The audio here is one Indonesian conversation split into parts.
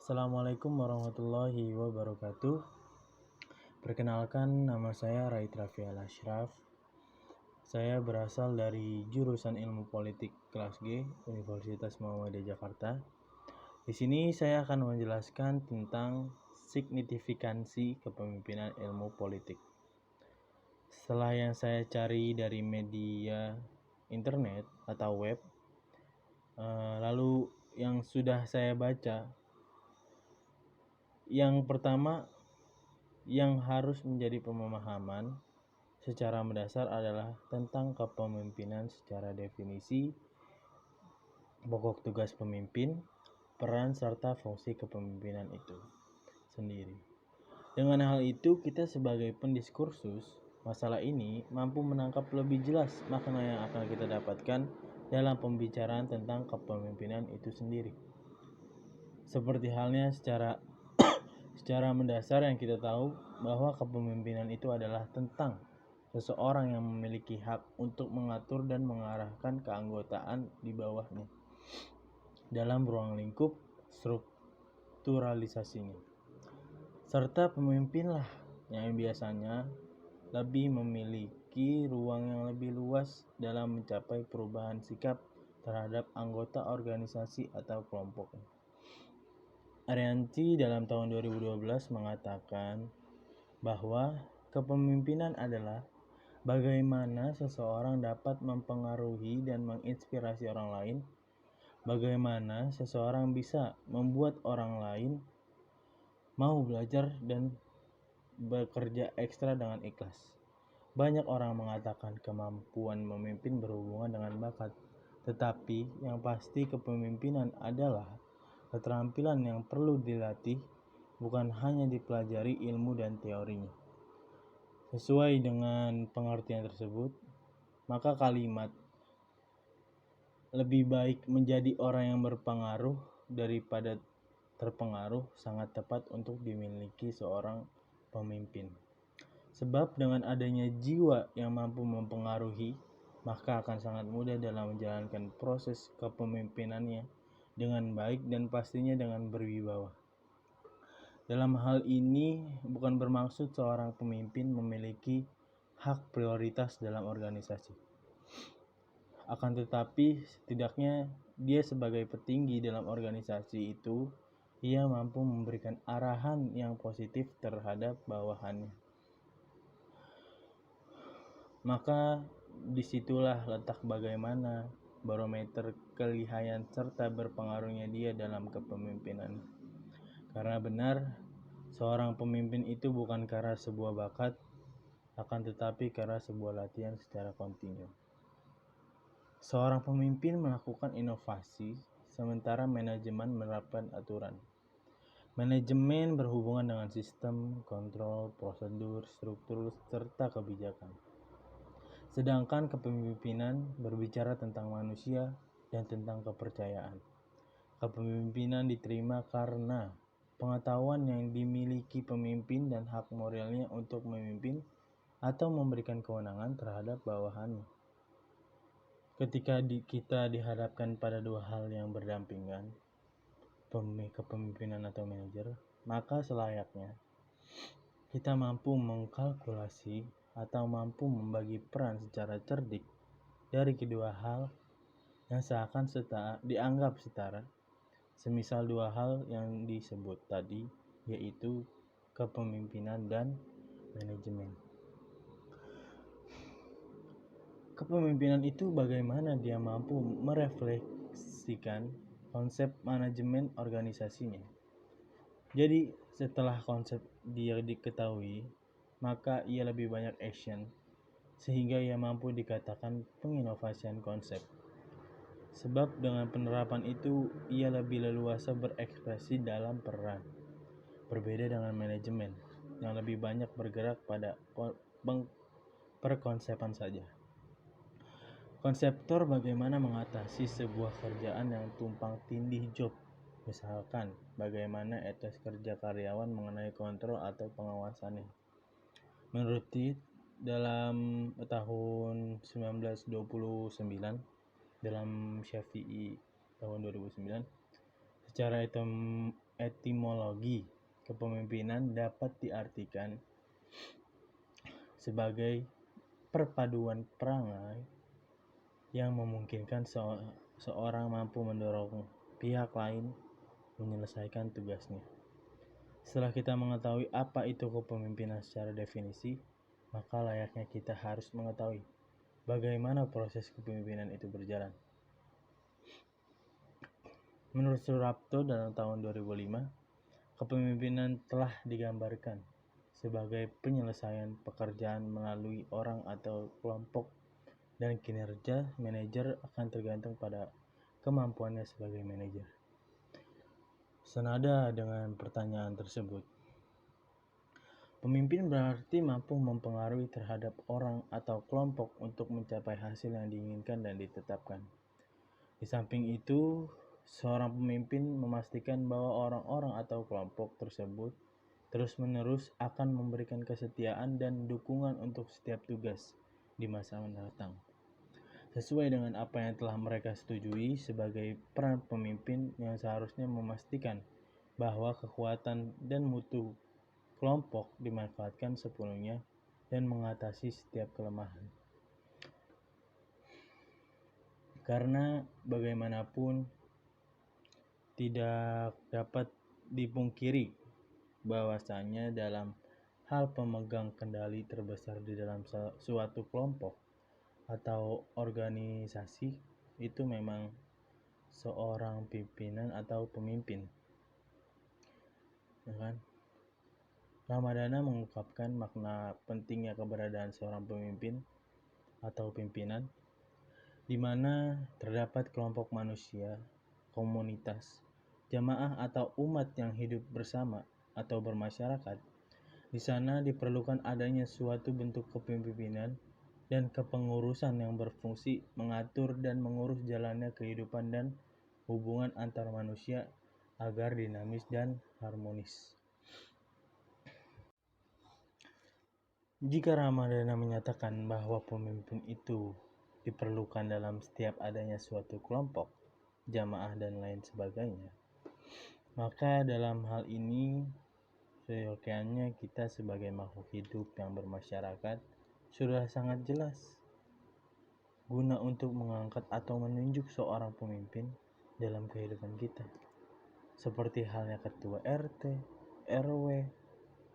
Assalamualaikum warahmatullahi wabarakatuh. Perkenalkan, nama saya Raid Rafial Ashraf. Saya berasal dari jurusan Ilmu Politik kelas G, Universitas Muhammadiyah Jakarta. Di sini saya akan menjelaskan tentang signifikansi kepemimpinan ilmu politik. Setelah yang saya cari dari media internet atau web, lalu yang sudah saya baca, yang pertama yang harus menjadi pemahaman secara mendasar adalah tentang kepemimpinan secara definisi, pokok tugas pemimpin, peran serta fungsi kepemimpinan itu sendiri. Dengan hal itu, kita sebagai pendiskursus masalah ini mampu menangkap lebih jelas makna yang akan kita dapatkan dalam pembicaraan tentang kepemimpinan itu sendiri. Seperti halnya secara mendasar yang kita tahu bahwa kepemimpinan itu adalah tentang seseorang yang memiliki hak untuk mengatur dan mengarahkan keanggotaan di bawahnya dalam ruang lingkup strukturalisasinya. Serta pemimpinlah yang biasanya lebih memiliki ruang yang lebih luas dalam mencapai perubahan sikap terhadap anggota organisasi atau kelompoknya. Arianti dalam tahun 2012 mengatakan bahwa kepemimpinan adalah bagaimana seseorang dapat mempengaruhi dan menginspirasi orang lain, bagaimana seseorang bisa membuat orang lain mau belajar dan bekerja ekstra dengan ikhlas. Banyak orang mengatakan kemampuan memimpin berhubungan dengan bakat, tetapi yang pasti kepemimpinan adalah keterampilan yang perlu dilatih, bukan hanya dipelajari ilmu dan teorinya. Sesuai dengan pengertian tersebut, maka kalimat lebih baik menjadi orang yang berpengaruh daripada terpengaruh sangat tepat untuk dimiliki seorang pemimpin. Sebab dengan adanya jiwa yang mampu mempengaruhi, maka akan sangat mudah dalam menjalankan proses kepemimpinannya dengan baik dan pastinya dengan berwibawa. Dalam hal ini bukan bermaksud seorang pemimpin memiliki hak prioritas dalam organisasi. Akan tetapi setidaknya dia sebagai petinggi dalam organisasi itu, ia mampu memberikan arahan yang positif terhadap bawahannya. Maka disitulah letak bagaimana barometer kelihayan serta berpengaruhnya dia dalam kepemimpinan. Karena benar, seorang pemimpin itu bukan karena sebuah bakat, akan tetapi karena sebuah latihan secara kontinu. Seorang pemimpin melakukan inovasi, sementara manajemen menerapkan aturan. Manajemen berhubungan dengan sistem, kontrol, prosedur, struktur, serta kebijakan. Sedangkan kepemimpinan berbicara tentang manusia dan tentang kepercayaan. Kepemimpinan diterima karena pengetahuan yang dimiliki pemimpin dan hak moralnya untuk memimpin atau memberikan kewenangan terhadap bawahannya. Ketika kita dihadapkan pada dua hal yang berdampingan, kepemimpinan atau manajer, maka selayaknya kita mampu mengkalkulasi atau mampu membagi peran secara cerdik dari kedua hal yang seakan dianggap setara, semisal dua hal yang disebut tadi, yaitu kepemimpinan dan manajemen. Kepemimpinan itu bagaimana dia mampu merefleksikan konsep manajemen organisasinya. Jadi setelah konsep dia diketahui, maka ia lebih banyak action, sehingga ia mampu dikatakan penginovasian konsep. Sebab dengan penerapan itu, ia lebih leluasa berekspresi dalam peran. Berbeda dengan manajemen, yang lebih banyak bergerak pada perkonsepan saja. Konseptor bagaimana mengatasi sebuah kerjaan yang tumpang tindih job. Misalkan, bagaimana etos kerja karyawan mengenai kontrol atau pengawasannya. Menurut Tid, dalam tahun 1929, dalam Syafi'i tahun 2009, secara etimologi kepemimpinan dapat diartikan sebagai perpaduan perangai yang memungkinkan seorang mampu mendorong pihak lain menyelesaikan tugasnya. Setelah kita mengetahui apa itu kepemimpinan secara definisi, maka layaknya kita harus mengetahui bagaimana proses kepemimpinan itu berjalan. Menurut Surapto dalam tahun 2005, kepemimpinan telah digambarkan sebagai penyelesaian pekerjaan melalui orang atau kelompok, dan kinerja manajer akan tergantung pada kemampuannya sebagai manajer. Senada dengan pertanyaan tersebut, pemimpin berarti mampu mempengaruhi terhadap orang atau kelompok untuk mencapai hasil yang diinginkan dan ditetapkan. Di samping itu, seorang pemimpin memastikan bahwa orang-orang atau kelompok tersebut terus-menerus akan memberikan kesetiaan dan dukungan untuk setiap tugas di masa mendatang, sesuai dengan apa yang telah mereka setujui sebagai peran pemimpin yang seharusnya memastikan bahwa kekuatan dan mutu kelompok dimanfaatkan sepenuhnya dan mengatasi setiap kelemahan. Karena bagaimanapun tidak dapat dipungkiri bahwasanya dalam hal pemegang kendali terbesar di dalam suatu kelompok atau organisasi itu memang seorang pimpinan atau pemimpin, ya kan? Ramadana mengungkapkan makna pentingnya keberadaan seorang pemimpin atau pimpinan, di mana terdapat kelompok manusia, komunitas, jamaah atau umat yang hidup bersama atau bermasyarakat. Di sana diperlukan adanya suatu bentuk kepemimpinan dan kepengurusan yang berfungsi mengatur dan mengurus jalannya kehidupan dan hubungan antar manusia agar dinamis dan harmonis. Jika Ramadana menyatakan bahwa pemimpin itu diperlukan dalam setiap adanya suatu kelompok, jamaah dan lain sebagainya, maka dalam hal ini seyogianya kita sebagai makhluk hidup yang bermasyarakat sudah sangat jelas guna untuk mengangkat atau menunjuk seorang pemimpin dalam kehidupan kita, seperti halnya ketua RT, RW,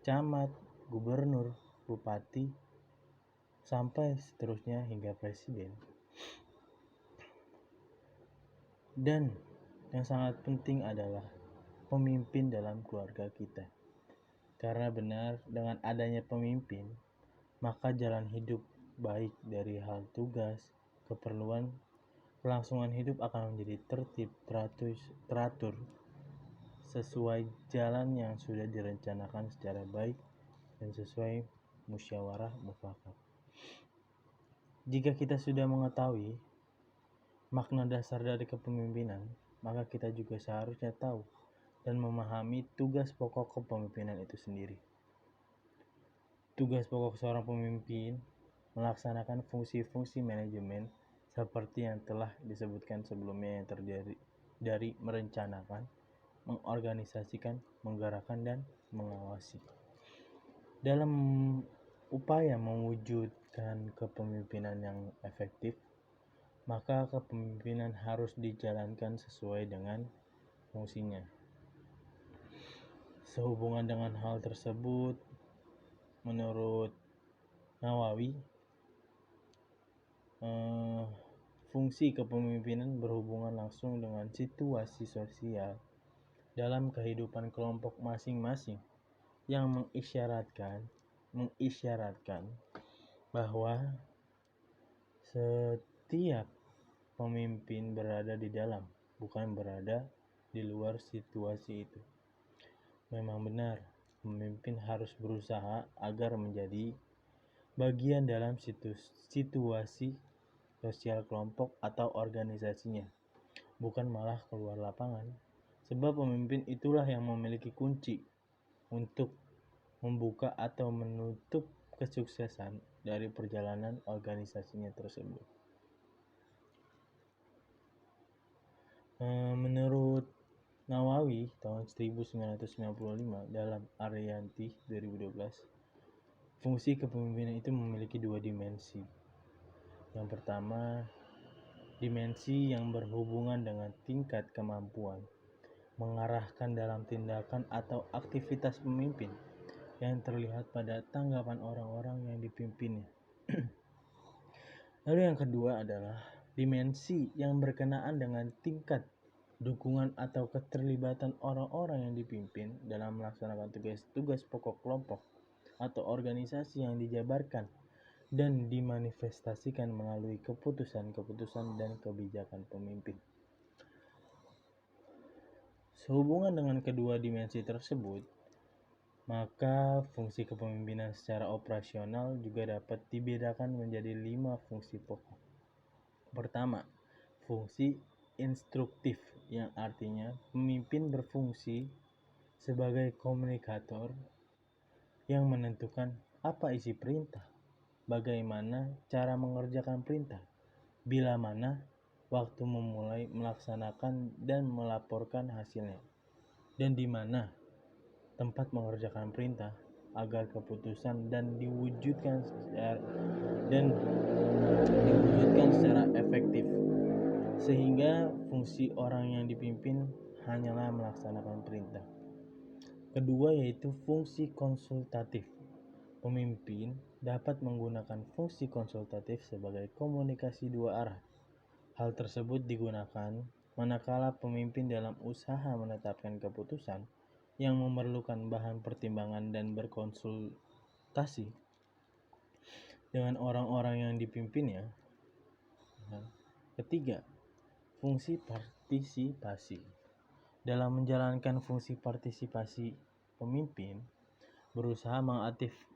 camat, gubernur, bupati, sampai seterusnya hingga presiden. Dan yang sangat penting adalah pemimpin dalam keluarga kita. Karena benar, dengan adanya pemimpin, maka jalan hidup baik dari hal tugas, keperluan, kelangsungan hidup akan menjadi tertib, teratur, sesuai jalan yang sudah direncanakan secara baik dan sesuai musyawarah mufakat. Jika kita sudah mengetahui makna dasar dari kepemimpinan, maka kita juga seharusnya tahu dan memahami tugas pokok kepemimpinan itu sendiri. Tugas pokok seorang pemimpin melaksanakan fungsi-fungsi manajemen seperti yang telah disebutkan sebelumnya, yang terdiri dari merencanakan, mengorganisasikan, menggerakkan, dan mengawasi. Dalam upaya mewujudkan kepemimpinan yang efektif, maka kepemimpinan harus dijalankan sesuai dengan fungsinya. Sehubungan dengan hal tersebut, menurut Nawawi, fungsi kepemimpinan berhubungan langsung dengan situasi sosial dalam kehidupan kelompok masing-masing yang mengisyaratkan bahwa setiap pemimpin berada di dalam, bukan berada di luar situasi itu. Memang benar, pemimpin harus berusaha agar menjadi bagian dalam situasi sosial kelompok atau organisasinya, bukan malah keluar lapangan. Sebab pemimpin itulah yang memiliki kunci untuk membuka atau menutup kesuksesan dari perjalanan organisasinya tersebut. Menurut Nawawi tahun 1995 dalam Ariyanti 2012, fungsi kepemimpinan itu memiliki dua dimensi. Yang pertama, dimensi yang berhubungan dengan tingkat kemampuan mengarahkan dalam tindakan atau aktivitas pemimpin yang terlihat pada tanggapan orang-orang yang dipimpinnya. Lalu yang kedua adalah dimensi yang berkenaan dengan tingkat dukungan atau keterlibatan orang-orang yang dipimpin dalam melaksanakan tugas-tugas pokok kelompok atau organisasi yang dijabarkan dan dimanifestasikan melalui keputusan-keputusan dan kebijakan pemimpin. Sehubungan dengan kedua dimensi tersebut, maka fungsi kepemimpinan secara operasional juga dapat dibedakan menjadi 5 fungsi pokok. Pertama, fungsi instruktif, yang artinya pemimpin berfungsi sebagai komunikator yang menentukan apa isi perintah, bagaimana cara mengerjakan perintah, bila mana waktu memulai melaksanakan dan melaporkan hasilnya, dan di mana tempat mengerjakan perintah agar keputusan dan diwujudkan secara efektif, sehingga fungsi orang yang dipimpin hanyalah melaksanakan perintah. Kedua yaitu fungsi konsultatif. Pemimpin dapat menggunakan fungsi konsultatif sebagai komunikasi dua arah. Hal tersebut digunakan manakala pemimpin dalam usaha menetapkan keputusan yang memerlukan bahan pertimbangan dan berkonsultasi dengan orang-orang yang dipimpinnya. Ketiga, fungsi partisipasi. Dalam menjalankan fungsi partisipasi, pemimpin berusaha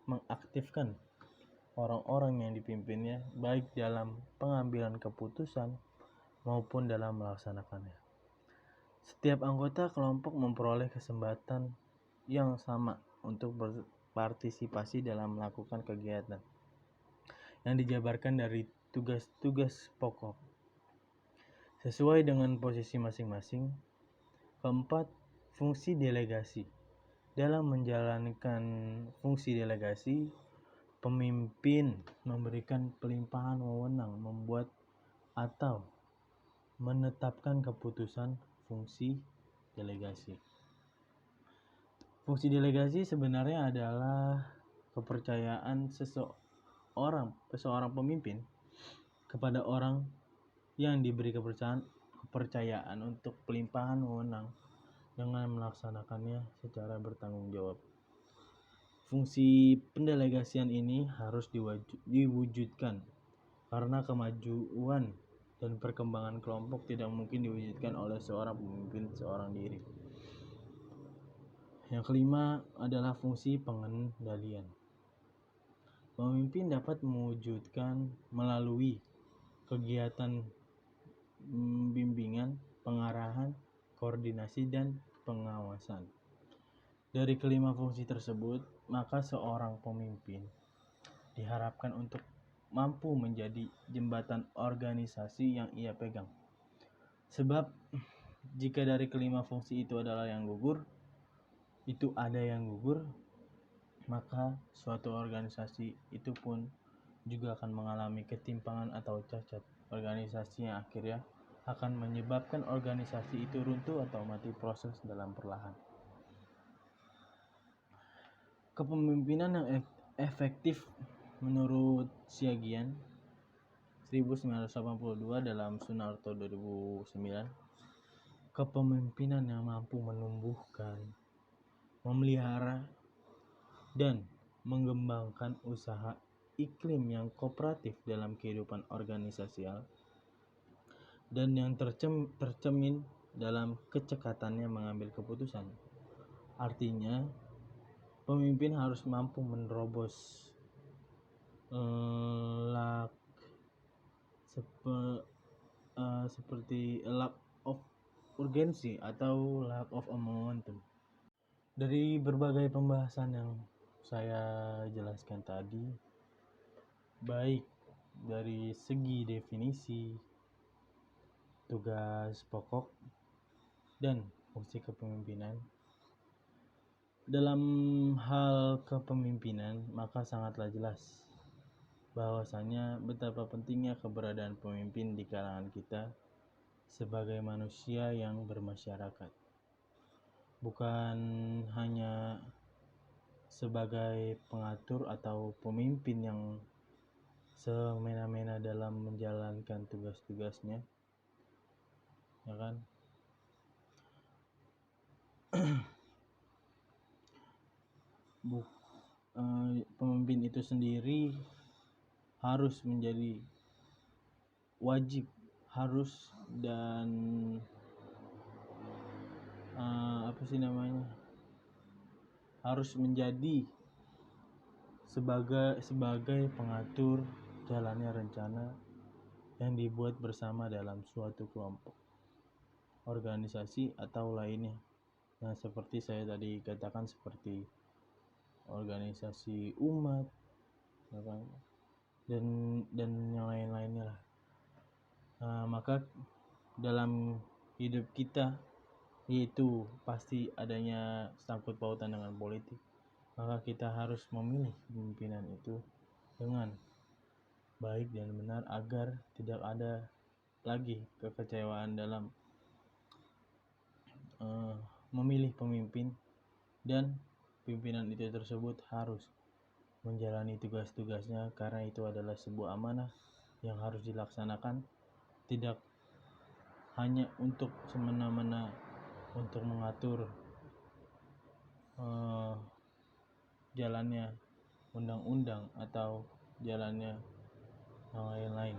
mengaktifkan orang-orang yang dipimpinnya baik dalam pengambilan keputusan maupun dalam melaksanakannya. Setiap anggota kelompok memperoleh kesempatan yang sama untuk berpartisipasi dalam melakukan kegiatan yang dijabarkan dari tugas-tugas pokok sesuai dengan posisi masing-masing. Keempat, fungsi delegasi. Dalam menjalankan fungsi delegasi, pemimpin memberikan pelimpahan wewenang membuat atau menetapkan keputusan. Fungsi delegasi. Fungsi delegasi sebenarnya adalah kepercayaan seseorang pemimpin kepada orang yang diberi kepercayaan untuk pelimpahan wewenang dengan melaksanakannya secara bertanggung jawab. Fungsi pendelegasian ini harus diwujudkan karena kemajuan dan perkembangan kelompok tidak mungkin diwujudkan oleh seorang pemimpin seorang diri. Yang kelima adalah fungsi pengendalian. Pemimpin dapat mewujudkan melalui kegiatan bimbingan, pengarahan, koordinasi, dan pengawasan. Dari kelima fungsi tersebut, maka seorang pemimpin diharapkan untuk mampu menjadi jembatan organisasi yang ia pegang. Sebab jika dari kelima fungsi itu adalah yang gugur, maka suatu organisasi itu pun juga akan mengalami ketimpangan atau cacat organisasi yang akhirnya akan menyebabkan organisasi itu runtuh atau mati proses dalam perlahan. Kepemimpinan yang efektif menurut Siagian 1982 dalam Sunarto 2009, kepemimpinan yang mampu menumbuhkan, memelihara, dan mengembangkan usaha iklim yang kooperatif dalam kehidupan organisasial dan yang tercermin dalam kecekatannya mengambil keputusan. Artinya, pemimpin harus mampu menerobos seperti lack of urgency atau lack of a momentum. Dari berbagai pembahasan yang saya jelaskan tadi, baik dari segi definisi, tugas pokok, dan fungsi kepemimpinan. Dalam hal kepemimpinan, maka sangatlah jelas bahwasanya betapa pentingnya keberadaan pemimpin di kalangan kita sebagai manusia yang bermasyarakat. Bukan hanya sebagai pengatur atau pemimpin yang semena-mena dalam menjalankan tugas-tugasnya, ya kan? Pemimpin itu sendiri harus menjadi wajib, harus dan harus menjadi sebagai pengatur jalannya rencana yang dibuat bersama dalam suatu kelompok, organisasi atau lainnya. Nah, seperti saya tadi katakan, seperti organisasi umat, dan yang lain-lainnya lah. Maka dalam hidup kita itu pasti adanya sangkut pautan dengan politik, maka kita harus memilih pemimpinan itu dengan baik dan benar agar tidak ada lagi kekecewaan dalam memilih pemimpin, dan pimpinan itu tersebut harus menjalani tugas-tugasnya karena itu adalah sebuah amanah yang harus dilaksanakan, tidak hanya untuk semena-mena untuk mengatur jalannya undang-undang atau jalannya yang lain-lain.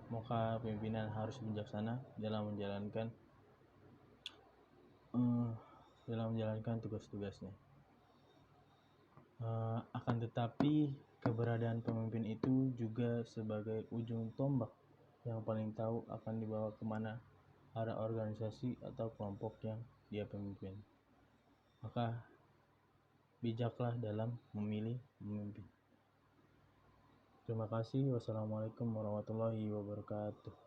Maka pimpinan harus bijaksana dalam menjalankan tugas-tugasnya. Akan tetapi keberadaan pemimpin itu juga sebagai ujung tombak yang paling tahu akan dibawa kemana arah organisasi atau kelompok yang dia pemimpin. Maka bijaklah dalam memilih pemimpin. Terima kasih. Wassalamualaikum warahmatullahi wabarakatuh.